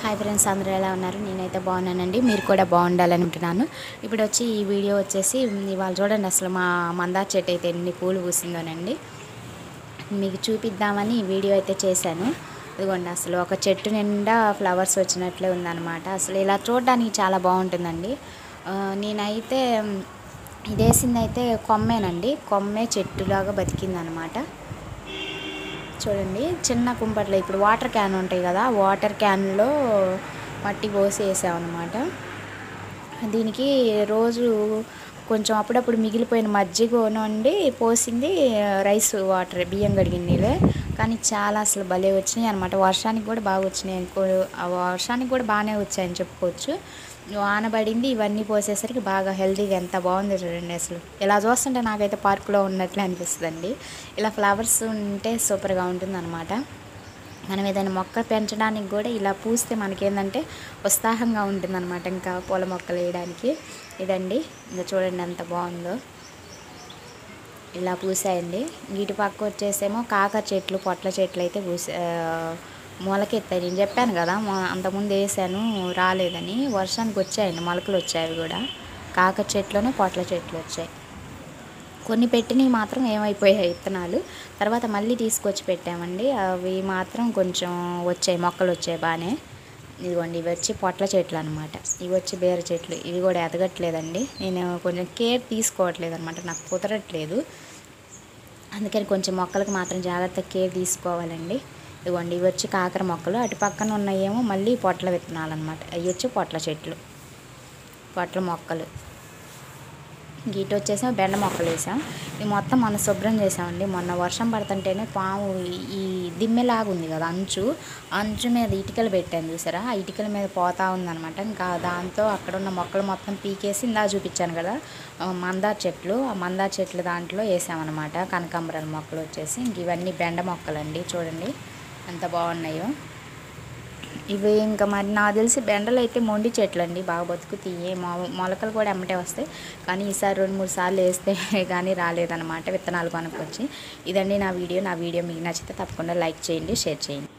Hi friends, అందరూ ఎలా ఉన్నారు? నేనైతే బాగున్నానండి. మీరు కూడా బాగుండాలనుకుంటున్నాను. ఇప్పుడు వచ్చి ఈ వీడియో వచ్చేసి ఇవాళ చూడండి, అసలు మా మందార చెట్టు అయితే ఎన్ని పూలు పూసిందోనండి. మీకు చూపిద్దామని ఈ వీడియో అయితే చేశాను. ఇదిగోండి, అసలు ఒక చెట్టు నిండా ఫ్లవర్స్ వచ్చినట్లే ఉందన్నమాట. అసలు ఇలా చూడడానికి చాలా బాగుంటుందండి. నేనైతే ఇది వేసిందైతే కొమ్మేనండి. కొమ్మే చెట్టులాగా బతికిందనమాట. చూడండి, చిన్న కుంపట్లో ఇప్పుడు వాటర్ క్యాన్ ఉంటాయి కదా, వాటర్ క్యాన్లో మట్టి పోసి వేసామన్నమాట. దీనికి రోజు కొంచెం అప్పుడప్పుడు మిగిలిపోయిన మజ్జిగ నుండి పోసింది రైస్ వాటర్, బియ్యం కడిగిన నీళ్ళే. కానీ చాలా అసలు భలే వచ్చినాయి అనమాట. వర్షానికి కూడా బాగా వచ్చినాయి, ఆ వర్షానికి కూడా బాగానే వచ్చాయని చెప్పుకోవచ్చు. వాన పడింది, ఇవన్నీ పోసేసరికి బాగా హెల్తీగా ఎంత బాగుంది చూడండి. అసలు ఇలా చూస్తుంటే నాకైతే పార్కులో ఉన్నట్లే అనిపిస్తుందండి. ఇలా ఫ్లవర్స్ ఉంటే సూపర్గా ఉంటుంది అనమాట. మనం ఏదైనా మొక్క పెంచడానికి కూడా ఇలా పూస్తే మనకేంటంటే ఉత్సాహంగా ఉంటుందన్నమాట, ఇంకా పూల మొక్కలు వేయడానికి. ఇదండి, ఇంకా చూడండి ఎంత బాగుందో. ఇలా పూసాయండి. వీటి పక్క వచ్చేసేమో కాకర చెట్లు, పొట్ల చెట్లు అయితే మొలకెత్తాయి. నేను చెప్పాను కదా, అంతకుముందు వేసాను రాలేదని. వర్షానికి వచ్చాయండి, మొలకలు వచ్చాయి కూడా. కాకర చెట్లోనే పొట్ల చెట్లు వచ్చాయి. కొన్ని పెట్టినవి మాత్రం ఏమైపోయాయి విత్తనాలు, తర్వాత మళ్ళీ తీసుకొచ్చి పెట్టామండి. అవి మాత్రం కొంచెం వచ్చాయి, మొక్కలు వచ్చాయి బాగానే. ఇదిగోండి, ఇవి వచ్చి పొట్ల చెట్లు అనమాట. ఇవి వచ్చి బీర చెట్లు. ఇవి కూడా ఎదగట్లేదండి. నేను కొంచెం కేర్ తీసుకోవట్లేదు అనమాట, నాకు కుదరట్లేదు. అందుకని కొంచెం మొక్కలకు మాత్రం జాగ్రత్తగా కేర్ తీసుకోవాలండి. ఇదిగోండి, ఇవి వచ్చి కాకర మొక్కలు. అటు పక్కన ఉన్నాయేమో మళ్ళీ పొట్ల విత్తనాలు అనమాట. అవి వచ్చి పొట్ల చెట్లు, పొట్ల మొక్కలు. గీట వచ్చేసాం, బెండ మొక్కలు వేసాం. ఇవి మొత్తం మొన్న శుభ్రం చేసామండి. మొన్న వర్షం పడుతుంటేనే పాము ఈ దిమ్మెలాగా ఉంది కదా, అంచు మీద ఇటుకలు పెట్టాను చూసారా, ఆ ఇటుకల మీద పోతా ఉందనమాట. ఇంకా దాంతో అక్కడ ఉన్న మొక్కలు మొత్తం పీకేసి ఇందా చూపించాను కదా మందార చెట్లు, ఆ మందార చెట్లు దాంట్లో వేసామన్నమాట. కనకాంబరాల మొక్కలు వచ్చేసి. ఇంక ఇవన్నీ బెండ మొక్కలండి. చూడండి ఎంత బాగున్నాయో ఇవి. ఇంకా మరి నాకు తెలిసి బెండలు అయితే మొండి చెట్లు అండి, బాగా బతుకుతాయి. మొలకలు కూడా ఎమ్మటే వస్తాయి. కానీ ఈసారి 2-3 సార్లు వేస్తే కానీ రాలేదన్నమాట, విత్తనాలు కొనుక్కొచ్చి. ఇదండి నా వీడియో. మీకు నచ్చితే తప్పకుండా లైక్ చేయండి, షేర్ చేయండి.